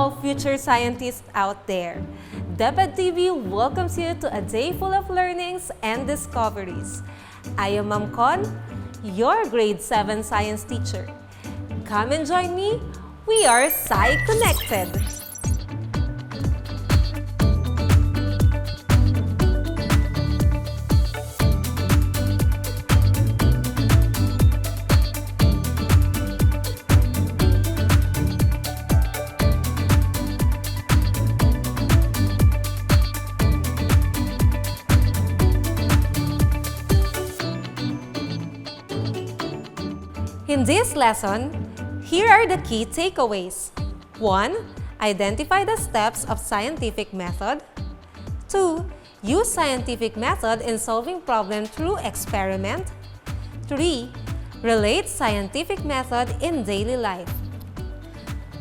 all future scientists out there. DepEd TV welcomes you to a day full of learnings and discoveries. I am Maricon, your grade 7 science teacher. Come and join me. We are Sci Connected. In this lesson, here are the key takeaways. 1. Identify the steps of scientific method. 2. Use scientific method in solving problems through experiment. 3. Relate scientific method in daily life.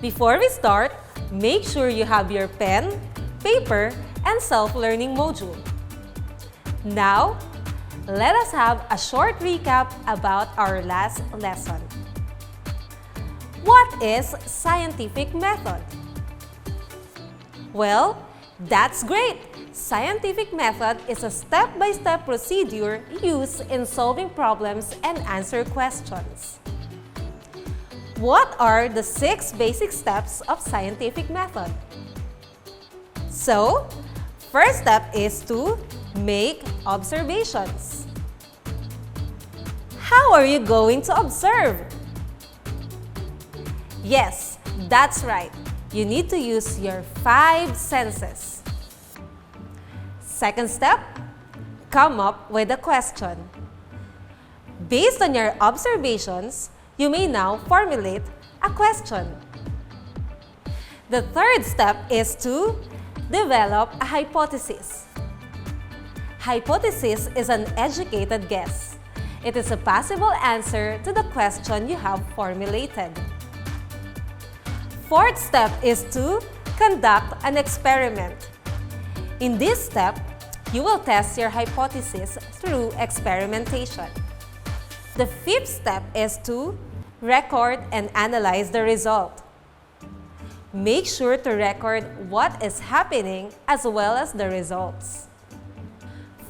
Before we start, make sure you have your pen, paper, and self-learning module. Now, let us have a short recap about our last lesson. What is scientific method? Well, that's great! Scientific method is a step-by-step procedure used in solving problems and answer questions. What are the 6 basic steps of scientific method? So, first step is to make observations. How are you going to observe? Yes, that's right. You need to use your 5 senses. Second step, come up with a question. Based on your observations, you may now formulate a question. The third step is to develop a hypothesis. Hypothesis is an educated guess. It is a possible answer to the question you have formulated. Fourth step is to conduct an experiment. In this step, you will test your hypothesis through experimentation. The fifth step is to record and analyze the result. Make sure to record what is happening as well as the results.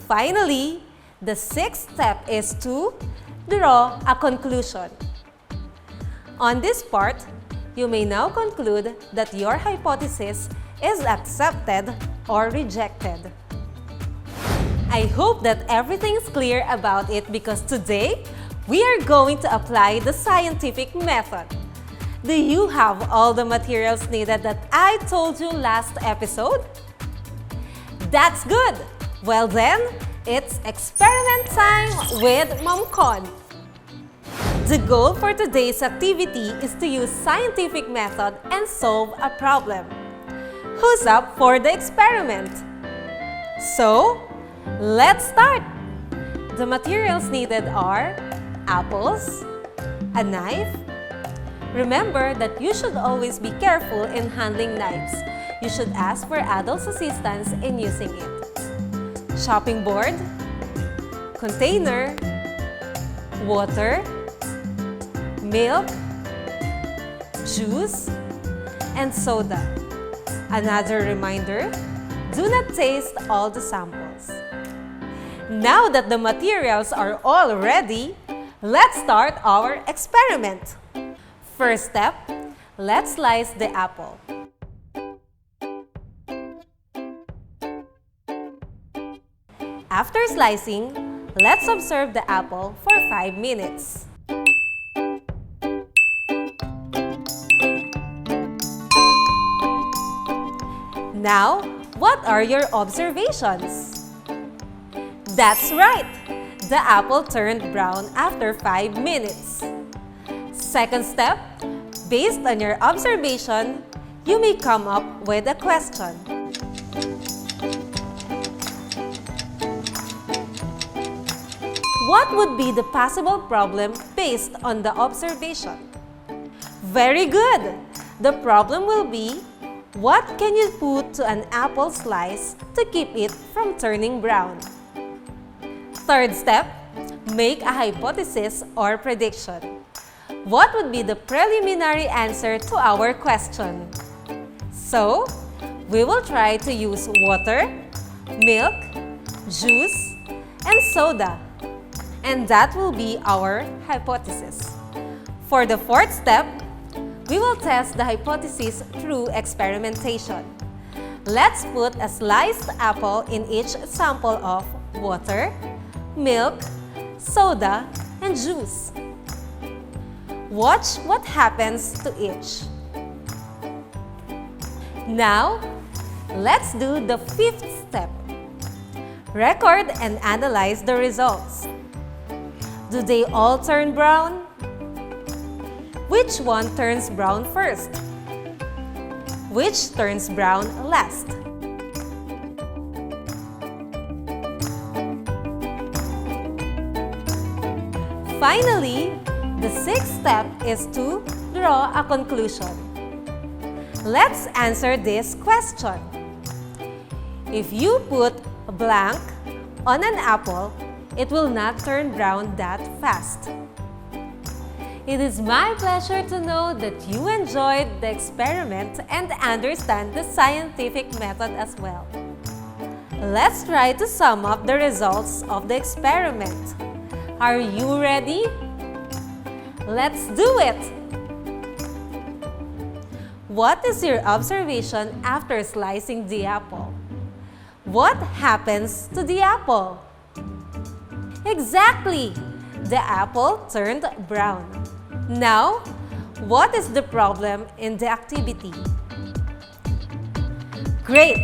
Finally, the sixth step is to draw a conclusion. On this part, you may now conclude that your hypothesis is accepted or rejected. I hope that everything is clear about it because today, we are going to apply the scientific method. Do you have all the materials needed that I told you last episode? That's good! Well then, it's experiment time with Maricon. The goal for today's activity is to use scientific method and solve a problem. Who's up for the experiment? So, let's start! The materials needed are apples, a knife. Remember that you should always be careful in handling knives. You should ask for adults' assistance in using it. Chopping board, container, water, milk, juice, and soda. Another reminder, do not taste all the samples. Now that the materials are all ready, let's start our experiment. First step, let's slice the apple. After slicing, let's observe the apple for 5 minutes. Now, what are your observations? That's right! The apple turned brown after 5 minutes. Second step, based on your observation, you may come up with a question. What would be the possible problem based on the observation? Very good! The problem will be, what can you put to an apple slice to keep it from turning brown? Third step, make a hypothesis or prediction. What would be the preliminary answer to our question? So, we will try to use water, milk, juice, and soda. And that will be our hypothesis. For the fourth step, we will test the hypothesis through experimentation. Let's put a sliced apple in each sample of water, milk, soda, and juice. Watch what happens to each. Now, let's do the fifth step. Record and analyze the results. Do they all turn brown? Which one turns brown first? Which turns brown last? Finally, the sixth step is to draw a conclusion. Let's answer this question. If you put a blank on an apple, it will not turn brown that fast. It is my pleasure to know that you enjoyed the experiment and understand the scientific method as well. Let's try to sum up the results of the experiment. Are you ready? Let's do it! What is your observation after slicing the apple? What happens to the apple? Exactly! The apple turned brown. Now, what is the problem in the activity? Great!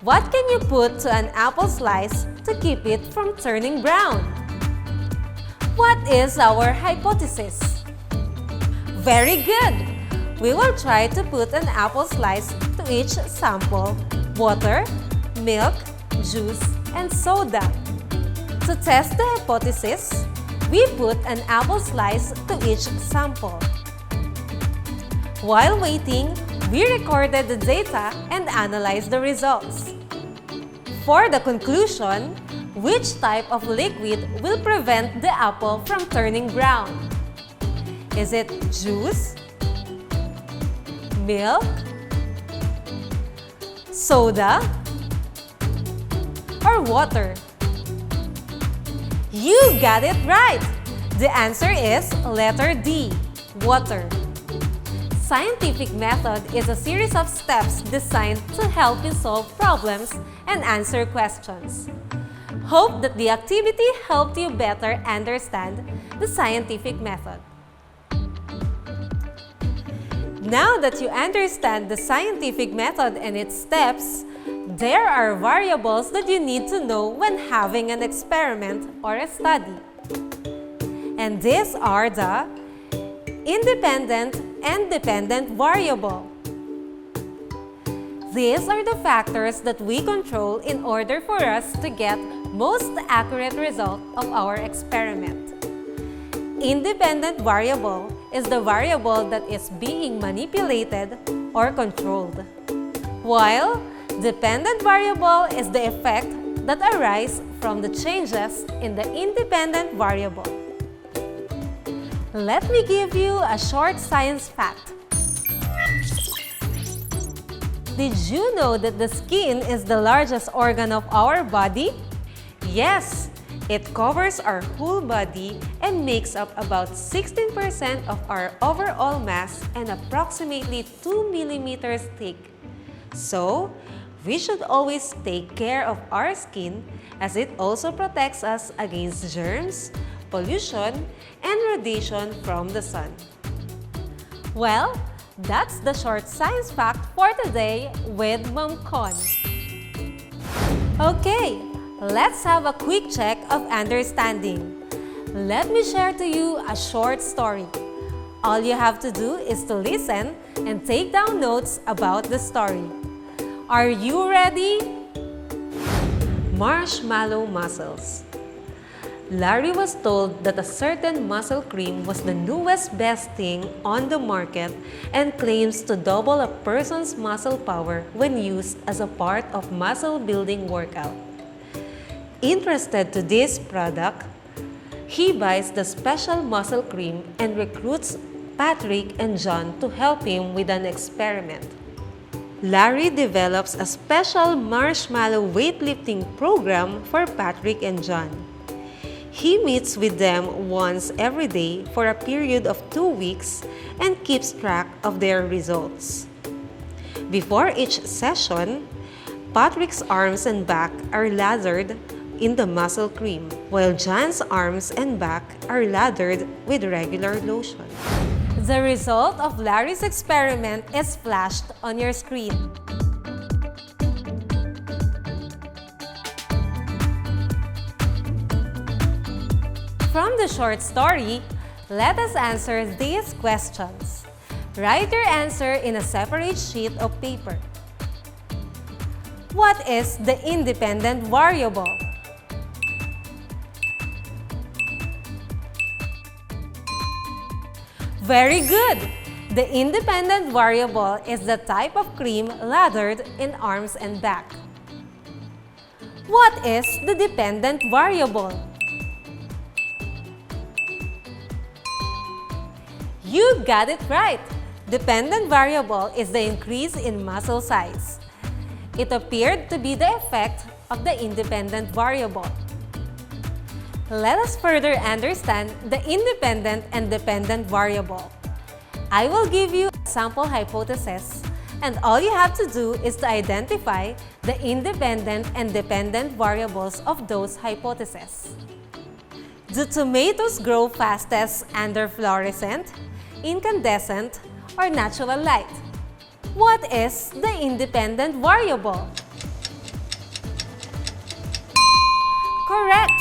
What can you put to an apple slice to keep it from turning brown? What is our hypothesis? Very good! We will try to put an apple slice to each sample: water, milk, juice, and soda. To test the hypothesis, we put an apple slice to each sample. While waiting, we recorded the data and analyzed the results. For the conclusion, which type of liquid will prevent the apple from turning brown? Is it juice, milk, soda, or water? You got it right! The answer is letter D, water. Scientific method is a series of steps designed to help you solve problems and answer questions. Hope that the activity helped you better understand the scientific method. Now that you understand the scientific method and its steps, there are variables that you need to know when having an experiment or a study. And these are the independent and dependent variable. These are the factors that we control in order for us to get most accurate result of our experiment. Independent variable is the variable that is being manipulated or controlled, while dependent variable is the effect that arise from the changes in the independent variable. Let me give you a short science fact. Did you know that the skin is the largest organ of our body? Yes, it covers our whole body and makes up about 16% of our overall mass and approximately 2 millimeters thick. So, we should always take care of our skin as it also protects us against germs, pollution, and radiation from the sun. Well, that's the short science fact for today with Maricon. Okay, let's have a quick check of understanding. Let me share to you a short story. All you have to do is to listen and take down notes about the story. Are you ready? Marshmallow mussels. Larry was told that a certain muscle cream was the newest best thing on the market and claims to double a person's muscle power when used as a part of muscle building workout. Interested to this product, he buys the special muscle cream and recruits Patrick and John to help him with an experiment. Larry develops a special marshmallow weightlifting program for Patrick and John. He meets with them once every day for a period of 2 weeks and keeps track of their results. Before each session, Patrick's arms and back are lathered in the muscle cream, while John's arms and back are lathered with regular lotion. The result of Larry's experiment is flashed on your screen. From the short story, let us answer these questions. Write your answer in a separate sheet of paper. What is the independent variable? Very good! The independent variable is the type of cream lathered in arms and back. What is the dependent variable? You got it right! Dependent variable is the increase in muscle size. It appeared to be the effect of the independent variable. Let us further understand the independent and dependent variable. I will give you a sample hypothesis, and all you have to do is to identify the independent and dependent variables of those hypotheses. Do tomatoes grow fastest under fluorescent, incandescent, or natural light? What is the independent variable? Correct!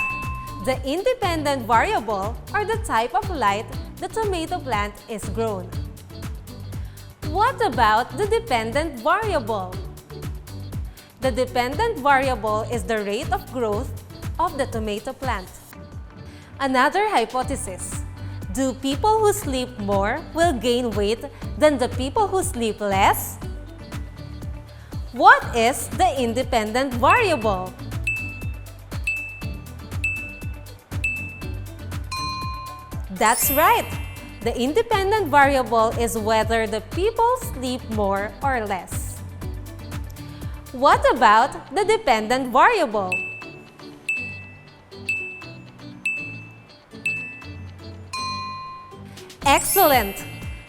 The independent variable are the type of light the tomato plant is grown. What about the dependent variable? The dependent variable is the rate of growth of the tomato plant. Another hypothesis. Do people who sleep more will gain weight than the people who sleep less? What is the independent variable? That's right! The independent variable is whether the people sleep more or less. What about the dependent variable? Excellent!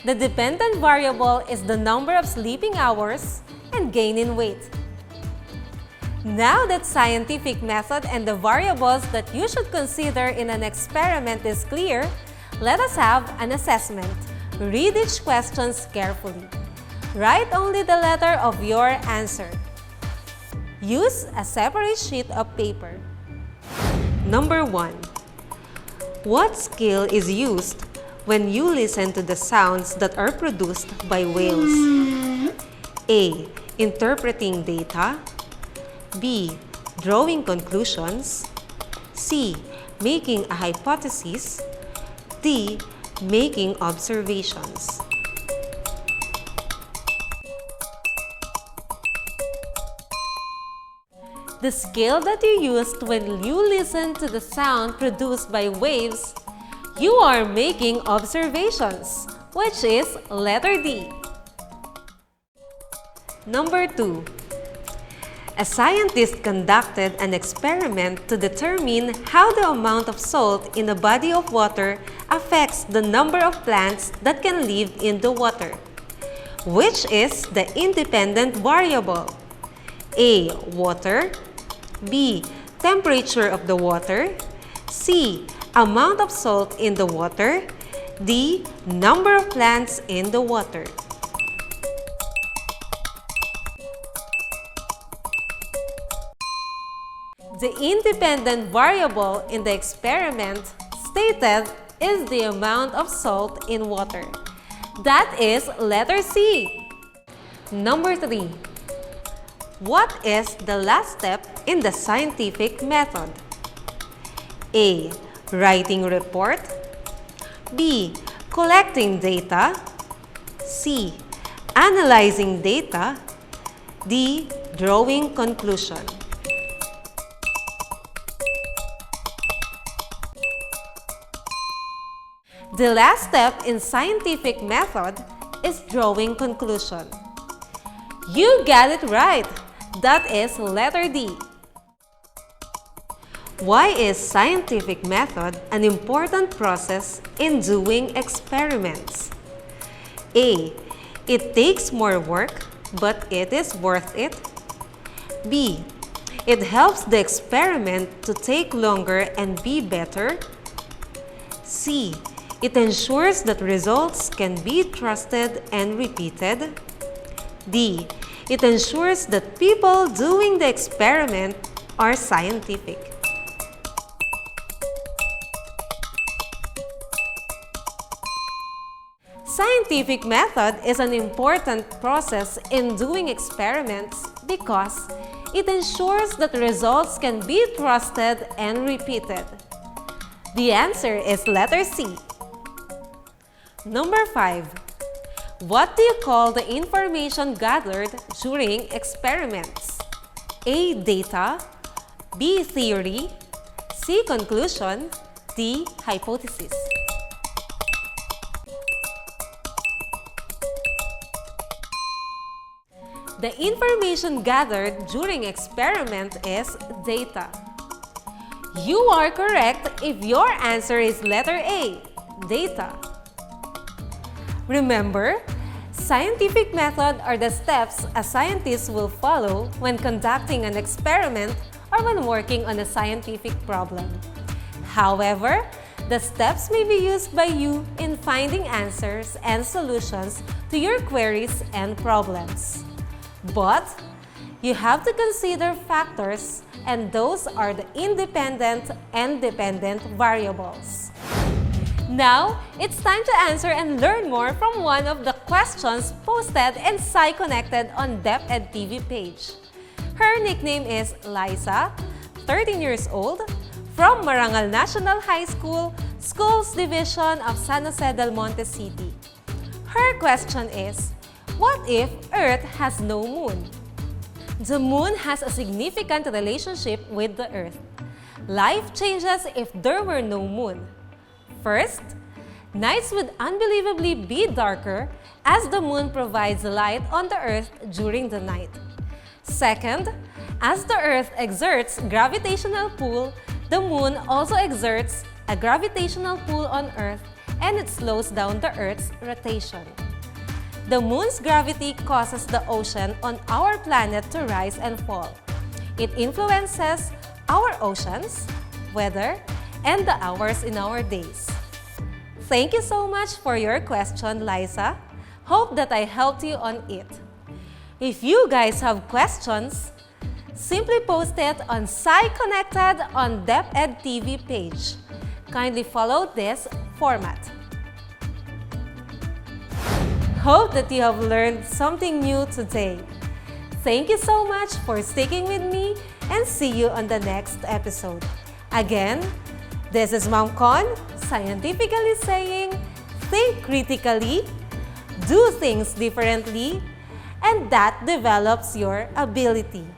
The dependent variable is the number of sleeping hours and gain in weight. Now that scientific method and the variables that you should consider in an experiment is clear, let us have an assessment. Read each question carefully. Write only the letter of your answer. Use a separate sheet of paper. Number 1. What skill is used when you listen to the sounds that are produced by whales? A. Interpreting data. B. Drawing conclusions. C. Making a hypothesis. D. Making observations. The skill that you used when you listen to the sound produced by waves, you are making observations, which is letter D. Number 2. A scientist conducted an experiment to determine how the amount of salt in a body of water affects the number of plants that can live in the water. Which is the independent variable? A. Water. B. Temperature of the water. C. Amount of salt in the water. D. Number of plants in the water. The independent variable in the experiment stated is the amount of salt in water. That is letter C. Number 3. What is the last step in the scientific method? A. Writing report. B. Collecting data. C. Analyzing data. D. Drawing conclusion. The last step in scientific method is drawing conclusion. You got it right! That is letter D. Why is scientific method an important process in doing experiments? A. It takes more work, but it is worth it. B. It helps the experiment to take longer and be better. C. It ensures that results can be trusted and repeated. D. It ensures that people doing the experiment are scientific. Scientific method is an important process in doing experiments because it ensures that results can be trusted and repeated. The answer is letter C. Number 5. What do you call the information gathered during experiments? A. Data. B. Theory. C. Conclusion. D. Hypothesis. The information gathered during experiment is data. You are correct if your answer is letter A, data. Remember, scientific method are the steps a scientist will follow when conducting an experiment or when working on a scientific problem. However, the steps may be used by you in finding answers and solutions to your queries and problems. But you have to consider factors, and those are the independent and dependent variables. Now, it's time to answer and learn more from one of the questions posted in SciConnected on DepEd TV page. Her nickname is Liza, 13 years old, from Marangal National High School, Schools Division of San Jose del Monte City. Her question is, what if Earth has no moon? The moon has a significant relationship with the Earth. Life changes if there were no moon. First, nights would unbelievably be darker as the moon provides light on the Earth during the night. Second, as the Earth exerts gravitational pull, the moon also exerts a gravitational pull on Earth, and it slows down the Earth's rotation. The moon's gravity causes the ocean on our planet to rise and fall. It influences our oceans, weather, and the hours in our days. Thank you so much for your question, Liza. Hope that I helped you on it. If you guys have questions, simply post it on SciConnected on DepEd TV page. Kindly follow this format. Hope that you have learned something new today. Thank you so much for sticking with me, and see you on the next episode. Again, this is Maricon, scientifically saying, think critically, do things differently, and that develops your ability.